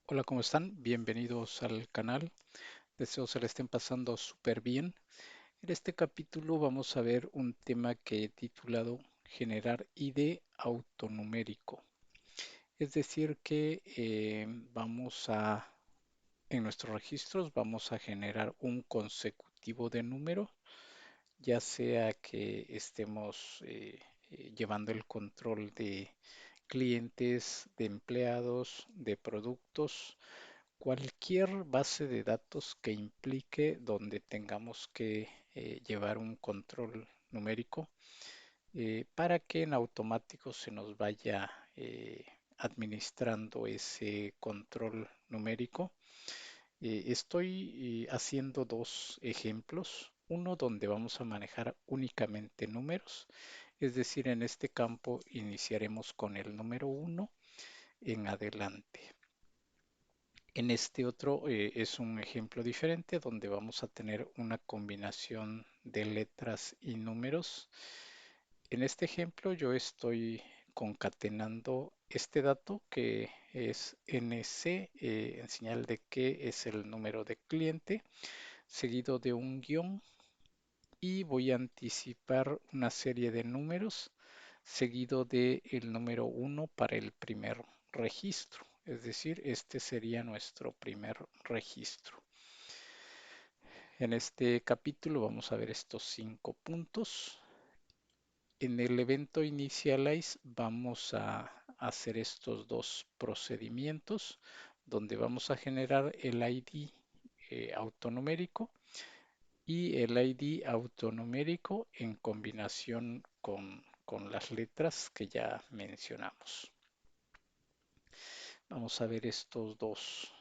Hola, ¿cómo están? Bienvenidos al canal. Deseo se le estén pasando súper bien. En este capítulo vamos a ver un tema que he titulado Generar ID autonumérico. Es decir, que en nuestros registros vamos a generar un consecutivo de números, ya sea que estemos llevando el control de clientes, de empleados, de productos, cualquier base de datos que implique donde tengamos que llevar un control numérico para que en automático se nos vaya administrando ese control numérico. Estoy haciendo dos ejemplos. Uno donde vamos a manejar únicamente números, es decir, en este campo iniciaremos con el número uno en adelante. En este otro es un ejemplo diferente donde vamos a tener una combinación de letras y números. En este ejemplo yo estoy concatenando este dato que es NC en señal de que es el número de cliente, seguido de un guión y voy a anticipar una serie de números seguido de el número uno para el primer registro. Es decir, este sería nuestro primer registro. En este capítulo vamos a ver estos 5 puntos. En el evento initialize vamos a hacer estos dos procedimientos donde vamos a generar el ID autonumérico y el ID autonumérico en combinación con las letras que ya mencionamos. Vamos a ver estos dos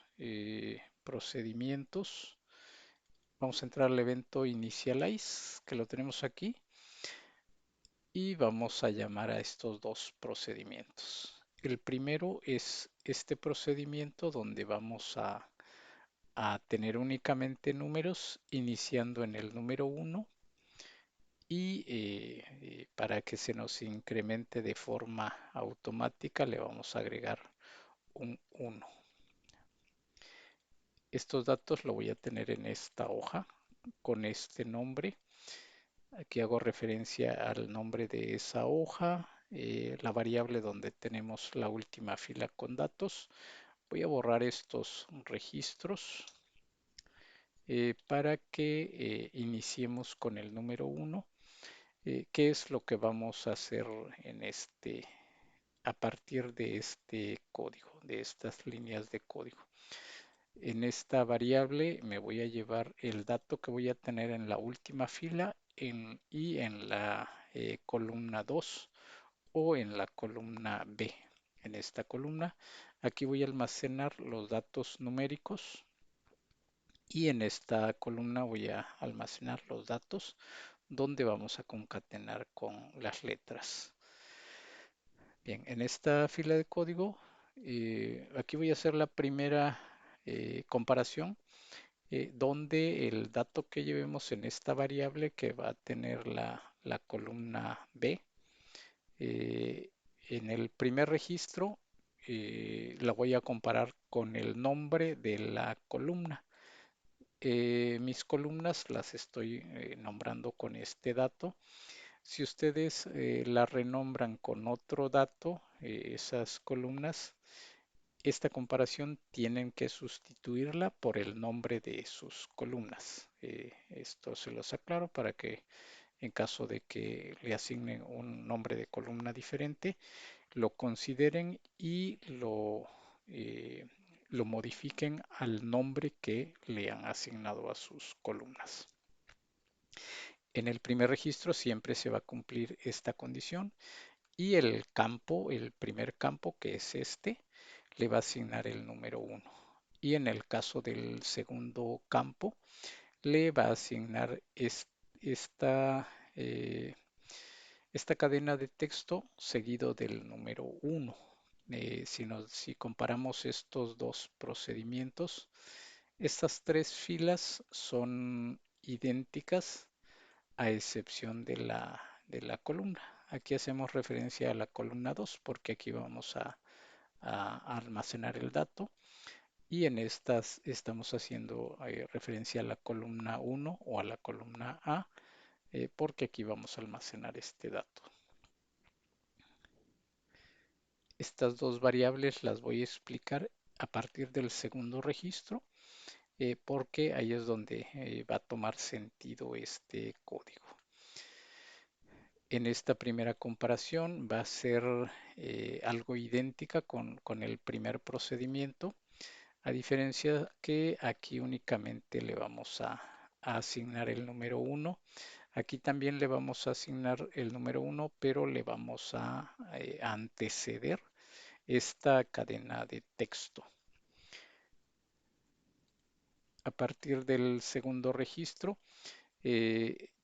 procedimientos. Vamos a entrar al evento initialize, que lo tenemos aquí, y vamos a llamar a estos dos procedimientos. El primero es este procedimiento donde vamos a tener únicamente números iniciando en el número uno y para que se nos incremente de forma automática le vamos a agregar un uno. Estos datos lo voy a tener en esta hoja con este nombre. Aquí hago referencia al nombre de esa hoja, la variable donde tenemos la última fila con datos. Voy a borrar estos registros para que iniciemos con el número uno. ¿Qué es lo que vamos a hacer a partir de este código, de estas líneas de código? En esta variable me voy a llevar el dato que voy a tener en la última fila y en la columna 2 o en la columna B. En esta columna, aquí voy a almacenar los datos numéricos y en esta columna voy a almacenar los datos donde vamos a concatenar con las letras. Bien, en esta fila de código, aquí voy a hacer la primera comparación donde el dato que llevemos en esta variable que va a tener la columna B, eh, en el primer registro la voy a comparar con el nombre de la columna. Mis columnas las estoy nombrando con este dato. Si ustedes la renombran con otro dato, esas columnas, esta comparación tienen que sustituirla por el nombre de sus columnas. Esto se los aclaro para que en caso de que le asignen un nombre de columna diferente, lo consideren y eh, lo modifiquen al nombre que le han asignado a sus columnas. En el primer registro siempre se va a cumplir esta condición y el campo, el primer campo que es este, le va a asignar el número uno. Y en el caso del segundo campo, le va a asignar esta, eh, esta cadena de texto seguido del número uno. Si comparamos estos dos procedimientos, estas tres filas son idénticas a excepción de la columna. Aquí hacemos referencia a la columna 2 porque aquí vamos a almacenar el dato. y en estas estamos haciendo referencia a la columna 1 o a la columna A, porque aquí vamos a almacenar este dato. Estas dos variables las voy a explicar a partir del segundo registro, porque ahí es donde va a tomar sentido este código. En esta primera comparación va a ser algo idéntica con el primer procedimiento, a diferencia que aquí únicamente le vamos a asignar el número 1. Aquí también le vamos a asignar el número 1, pero le vamos a anteceder esta cadena de texto. A partir del segundo registro,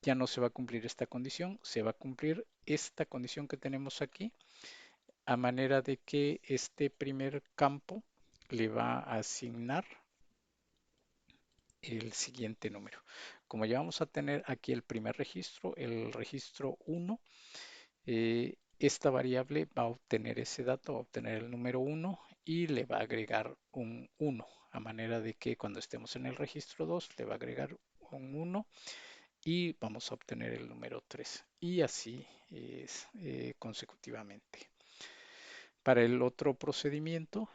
ya no se va a cumplir esta condición, se va a cumplir esta condición que tenemos aquí, a manera de que este primer campo le va a asignar el siguiente número. Como ya vamos a tener aquí el primer registro, el registro 1, esta variable va a obtener ese dato, va a obtener el número 1 y le va a agregar un 1, a manera de que cuando estemos en el registro 2 le va a agregar un 1 y vamos a obtener el número 3 y así es, consecutivamente. Para el otro procedimiento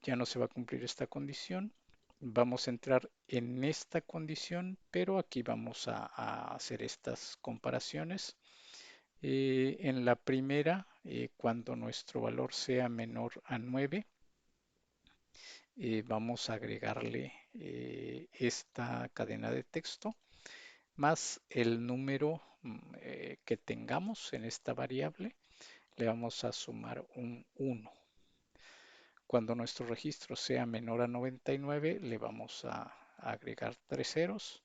ya no se va a cumplir esta condición. Vamos a entrar en esta condición, pero aquí vamos a hacer estas comparaciones. En la primera, cuando nuestro valor sea menor a 9, vamos a agregarle esta cadena de texto más el número que tengamos en esta variable, le vamos a sumar un 1. Cuando nuestro registro sea menor a 99, le vamos a agregar 3 ceros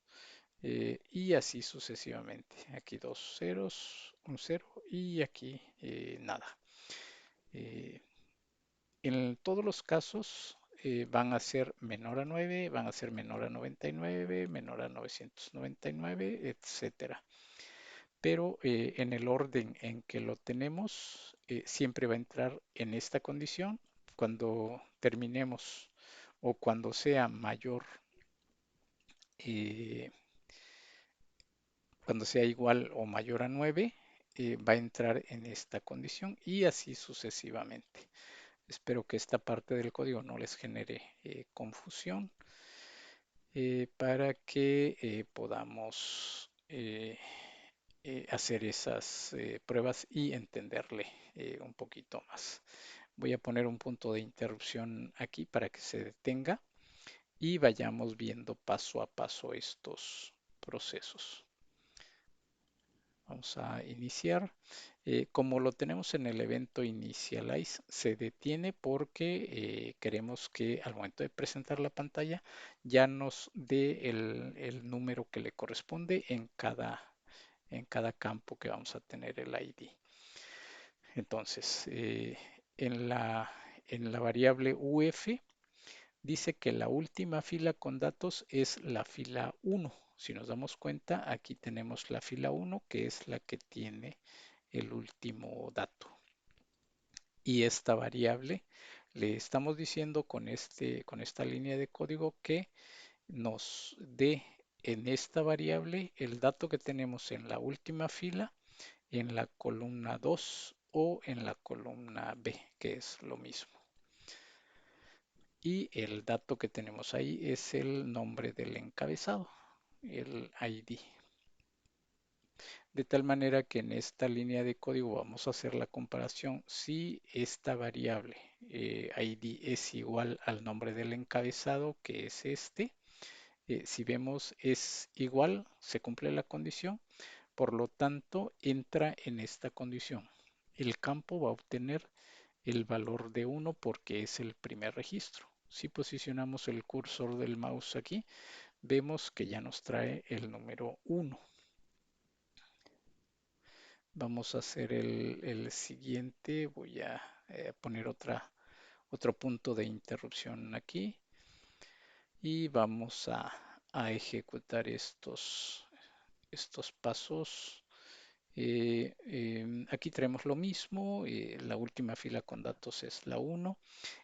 y así sucesivamente. Aquí dos ceros, un cero y aquí nada. Eh, en todos los casos van a ser menor a 9, van a ser menor a 99, menor a 999, etcétera. Pero en el orden en que lo tenemos, siempre va a entrar en esta condición. Cuando terminemos o cuando sea mayor, eh, cuando sea igual o mayor a 9, va a entrar en esta condición y así sucesivamente. Espero que esta parte del código no les genere confusión, para que podamos hacer esas pruebas y entenderle un poquito más. Voy a poner un punto de interrupción aquí para que se detenga y vayamos viendo paso a paso estos procesos. Vamos a iniciar. Como lo tenemos en el evento initialize, se detiene porque queremos que al momento de presentar la pantalla ya nos dé el número que le corresponde en cada campo que vamos a tener el ID. Entonces, en la variable UF dice que la última fila con datos es la fila 1. Si nos damos cuenta, aquí tenemos la fila 1, que es la que tiene el último dato. Y esta variable le estamos diciendo con esta línea de código que nos dé en esta variable el dato que tenemos en la última fila, en la columna 2 o en la columna B, que es lo mismo. Y el dato que tenemos ahí es el nombre del encabezado, el ID. De tal manera que en esta línea de código vamos a hacer la comparación si esta variable ID es igual al nombre del encabezado, que es este. Si vemos es igual, se cumple la condición, por lo tanto entra en esta condición. El campo va a obtener el valor de 1 porque es el primer registro. Si posicionamos el cursor del mouse aquí, vemos que ya nos trae el número 1. Vamos a hacer el siguiente. Voy a poner otro punto de interrupción aquí y vamos a ejecutar estos pasos Aquí tenemos lo mismo, la última fila con datos es la 1.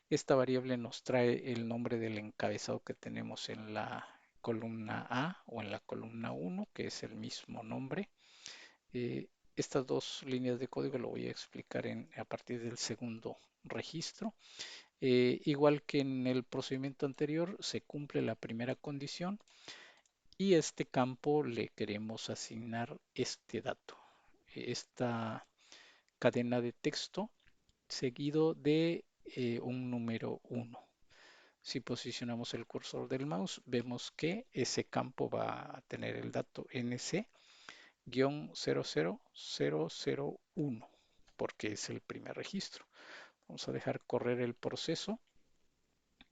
Esta variable nos trae el nombre del encabezado que tenemos en la columna A o en la columna 1, que es el mismo nombre. Eh, estas dos líneas de código lo voy a explicar a partir del segundo registro. Igual que en el procedimiento anterior, se cumple la primera condición y a este campo le queremos asignar este dato, esta cadena de texto seguido de un número 1. Si posicionamos el cursor del mouse, vemos que ese campo va a tener el dato NC-00001, porque es el primer registro. Vamos a dejar correr el proceso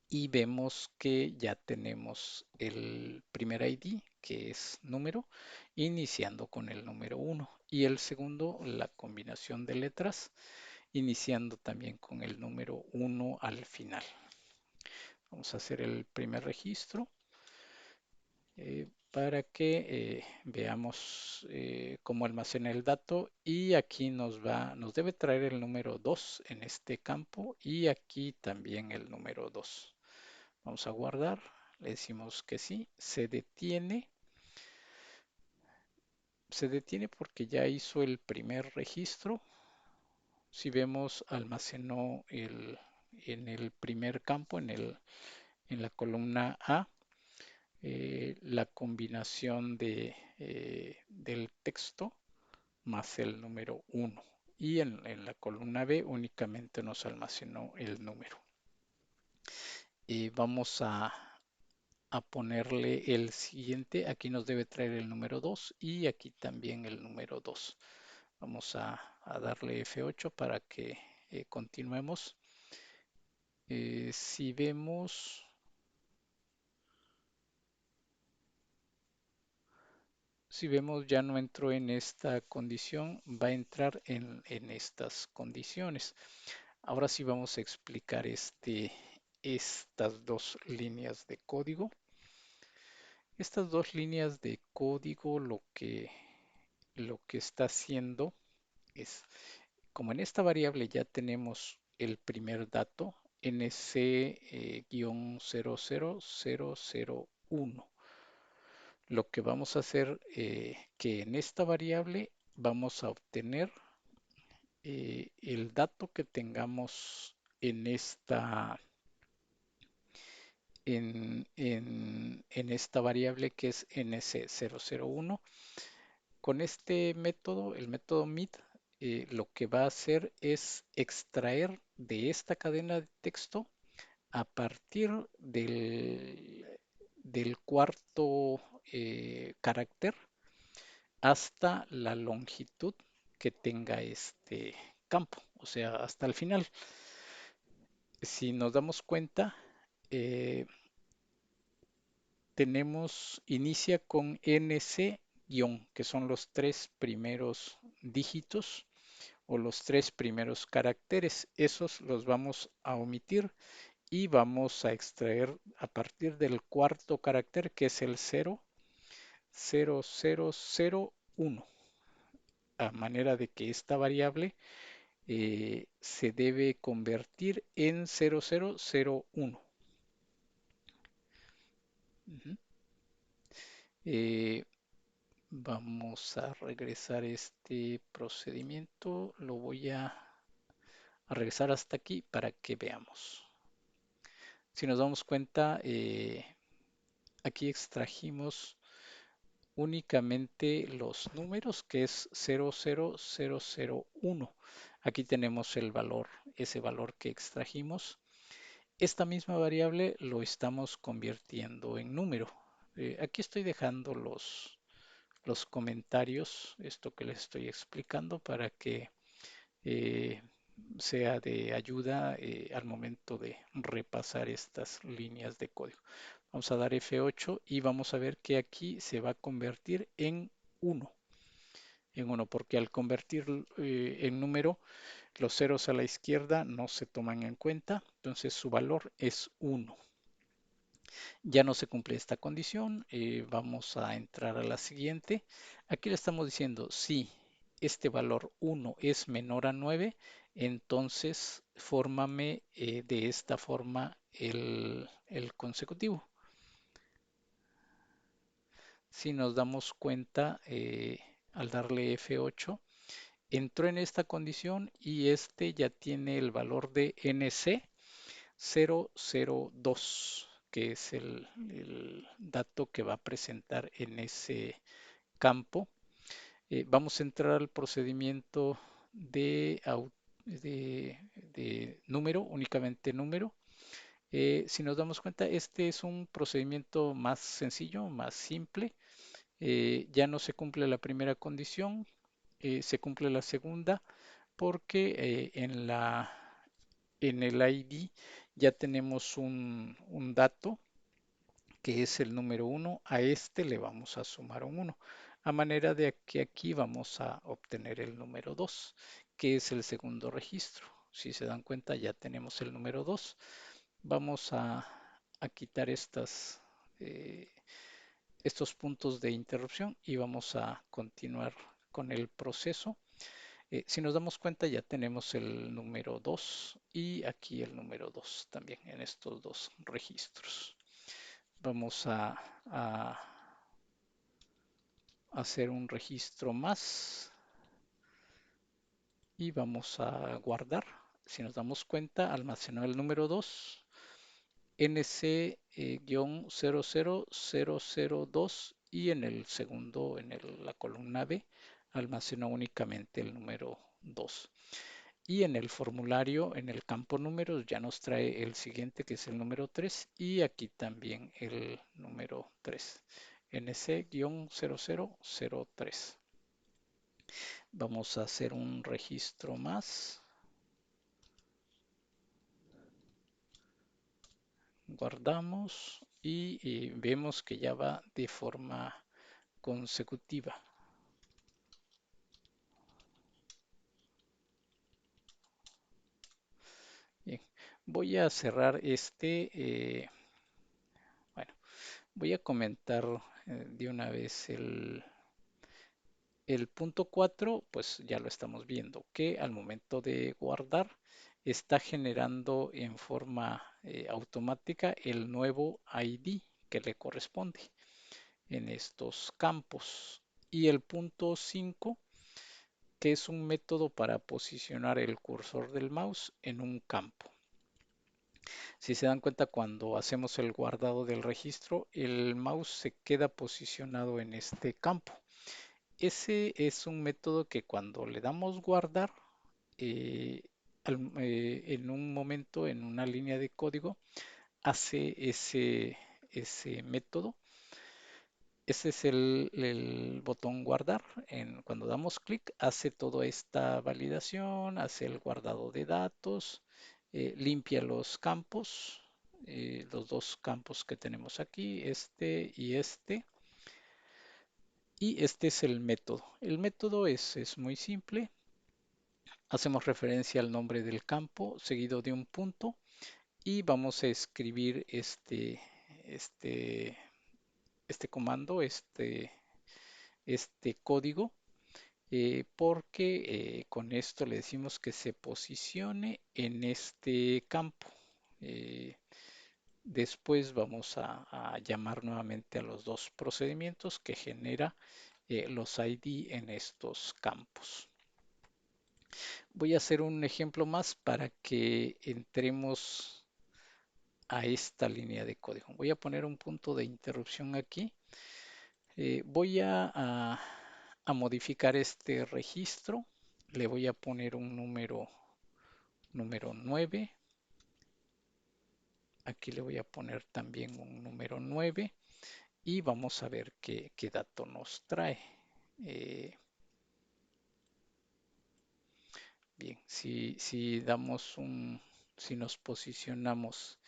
y vemos que ya tenemos el primer ID, que es número, iniciando con el número 1, y el segundo, la combinación de letras, iniciando también con el número 1 al final. Vamos a hacer el primer registro para que veamos cómo almacena el dato, y aquí nos debe traer el número 2 en este campo y aquí también el número 2. Vamos a guardar, le decimos que sí, se detiene porque ya hizo el primer registro. Si vemos, almacenó en el primer campo, en la columna A, la combinación del texto más el número 1. Y en la columna B únicamente nos almacenó el número. Vamos a ponerle el siguiente. Aquí nos debe traer el número 2 y aquí también el número 2. Vamos a darle F8 para que continuemos. Si vemos, ya no entró en esta condición, va a entrar en estas condiciones. Ahora sí vamos a explicar estas dos líneas de código. Estas dos líneas de código lo que está haciendo es, como en esta variable ya tenemos el primer dato, NC-00001, lo que vamos a hacer que en esta variable vamos a obtener el dato que tengamos en esta variable que es NC001. Con este método, el método MIT, lo que va a hacer es extraer de esta cadena de texto a partir del cuarto carácter hasta la longitud que tenga este campo, o sea, hasta el final. Si nos damos cuenta, eh, inicia con NC-, que son los tres primeros dígitos o los tres primeros caracteres. Esos los vamos a omitir y vamos a extraer a partir del cuarto carácter, que es el 00001, a manera de que esta variable se debe convertir en 0001. Ujú. Eh, Vamos a regresar este procedimiento. Lo voy a regresar hasta aquí para que veamos. Si nos damos cuenta, aquí extrajimos únicamente los números, que es 00001. Aquí tenemos el valor, ese valor que extrajimos. Esta misma variable lo estamos convirtiendo en número. Aquí estoy dejando los comentarios, esto que les estoy explicando, para que eh, sea de ayuda al momento de repasar estas líneas de código. Vamos a dar F8 y vamos a ver que aquí se va a convertir en 1, porque al convertir en número, los ceros a la izquierda no se toman en cuenta, entonces su valor es 1. Ya no se cumple esta condición, vamos a entrar a la siguiente. Aquí le estamos diciendo, sí, este valor 1 es menor a 9, entonces fórmame de esta forma el consecutivo. Si nos damos cuenta, al darle F8, entró en esta condición y este ya tiene el valor de NC002, que es el dato que va a presentar en ese campo. Vamos a entrar al procedimiento de número, únicamente número. Si nos damos cuenta, este es un procedimiento más sencillo, más simple. Ya no se cumple la primera condición, se cumple la segunda, porque en el ID ya tenemos un dato que es el número 1. A este le vamos a sumar un 1, a manera de que aquí vamos a obtener el número 2, que es el segundo registro. Si se dan cuenta, ya tenemos el número 2. Vamos a quitar eh, estos puntos de interrupción y vamos a continuar con el proceso. Si nos damos cuenta, ya tenemos el número 2 y aquí el número 2 también en estos dos registros. Vamos a hacer un registro más y vamos a guardar. Si nos damos cuenta, almacenó el número 2, NC-00002, y en el segundo, la columna B, almacenó únicamente el número 2. Y en el formulario, en el campo números, ya nos trae el siguiente, que es el número 3, y aquí también el número 3, NC-0003. Vamos a hacer un registro más. Guardamos y vemos que ya va de forma consecutiva. Bien, voy a cerrar bueno, voy a comentar de una vez el punto 4, pues ya lo estamos viendo, que al momento de guardar está generando en forma automática el nuevo ID que le corresponde en estos campos. Y el punto 5, que es un método para posicionar el cursor del mouse en un campo. Si se dan cuenta, cuando hacemos el guardado del registro, el mouse se queda posicionado en este campo. Ese es un método que cuando le damos guardar, eh, en un momento, en una línea de código, hace ese método. Ese es el botón guardar. Cuando damos clic, hace toda esta validación, hace el guardado de datos, limpia los campos, los dos campos que tenemos aquí, este y este. Y este es el método. El método es muy simple. Hacemos referencia al nombre del campo seguido de un punto y vamos a escribir este, este comando, este código, porque con esto le decimos que se posicione en este campo. Eh, Después vamos a llamar nuevamente a los dos procedimientos que genera los ID en estos campos. Voy a hacer un ejemplo más para que entremos a esta línea de código. Voy a poner un punto de interrupción aquí. Voy a modificar este registro. Le voy a poner un número 9. Aquí le voy a poner también un número 9 y vamos a ver qué dato nos trae. Eh, Bien, si nos posicionamos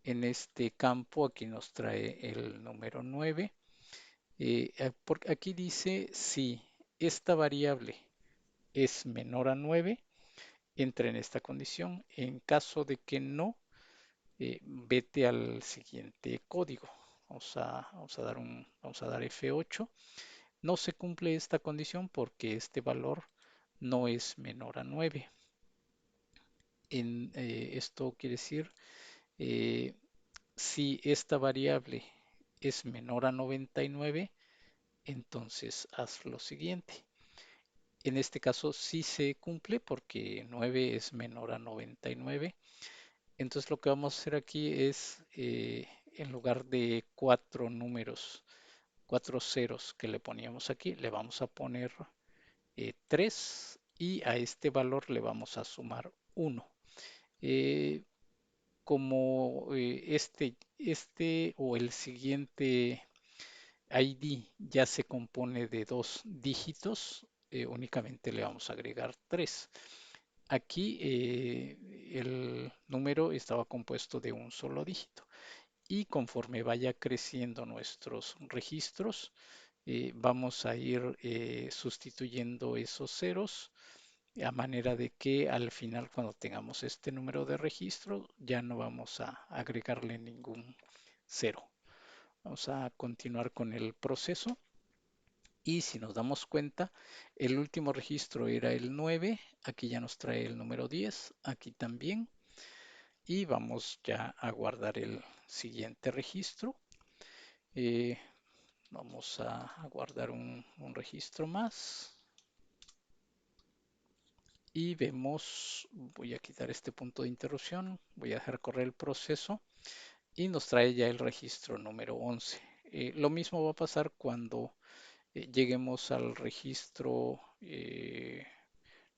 en este campo, aquí nos trae el número 9. Porque aquí dice si esta variable es menor a 9, entra en esta condición. En caso de que no, vete al siguiente código. Vamos a dar F8. No se cumple esta condición porque este valor no es menor a 9. Esto quiere decir, eh, si esta variable es menor a 99, entonces haz lo siguiente. En este caso sí se cumple porque 9 es menor a 99. Entonces lo que vamos a hacer aquí es, en lugar de cuatro números, cuatro ceros que le poníamos aquí, le vamos a poner 3 y a este valor le vamos a sumar 1. Eh, como este o el siguiente ID ya se compone de dos dígitos, únicamente le vamos a agregar 3. Aquí el número estaba compuesto de un solo dígito y conforme vaya creciendo nuestros registros, vamos a ir sustituyendo esos ceros a manera de que al final, cuando tengamos este número de registro, ya no vamos a agregarle ningún cero. Vamos a continuar con el proceso y si nos damos cuenta, el último registro era el 9, aquí ya nos trae el número 10, aquí también, y vamos ya a guardar el siguiente registro. Eh, Vamos a guardar un registro más y vemos, voy a quitar este punto de interrupción, voy a dejar correr el proceso y nos trae ya el registro número 11. Lo mismo va a pasar cuando lleguemos al registro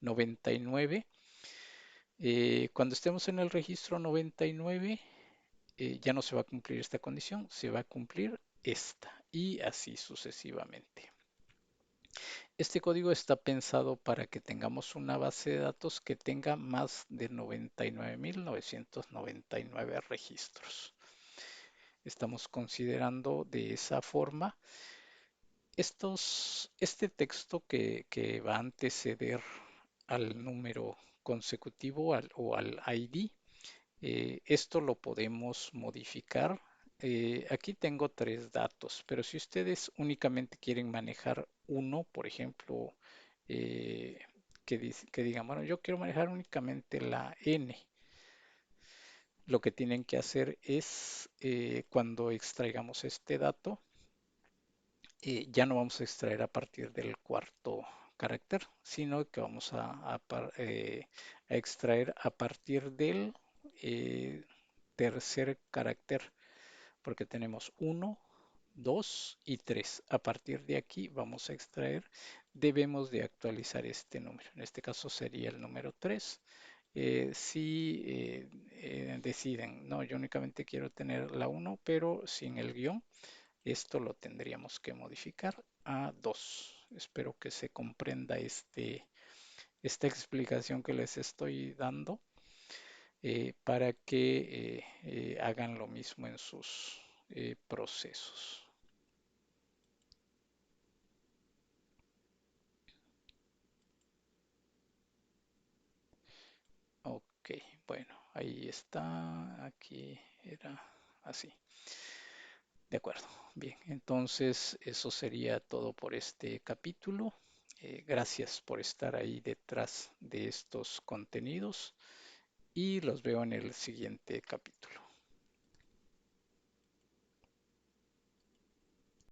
99. Cuando estemos en el registro 99, ya no se va a cumplir esta condición, se va a cumplir esta y así sucesivamente. Este código está pensado para que tengamos una base de datos que tenga más de 99.999 registros. Estamos considerando de esa forma este texto que va a anteceder al número consecutivo o al ID. Esto lo podemos modificar. Aquí tengo tres datos, pero si ustedes únicamente quieren manejar uno, por ejemplo, eh, que digan, bueno, yo quiero manejar únicamente la n, lo que tienen que hacer es, cuando extraigamos este dato, ya no vamos a extraer a partir del cuarto carácter, sino que vamos a extraer a partir del eh, tercer carácter, porque tenemos uno, 2 y 3. A partir de aquí vamos a extraer, debemos de actualizar este número. En este caso sería el número 3. Si deciden, no, yo únicamente quiero tener la uno, pero sin el guión, esto lo tendríamos que modificar a 2. Espero que se comprenda esta explicación que les estoy dando, para que hagan lo mismo en sus procesos. Ok, bueno, ahí está, aquí era así. De acuerdo, bien, entonces eso sería todo por este capítulo. Gracias por estar ahí detrás de estos contenidos y los veo en el siguiente capítulo.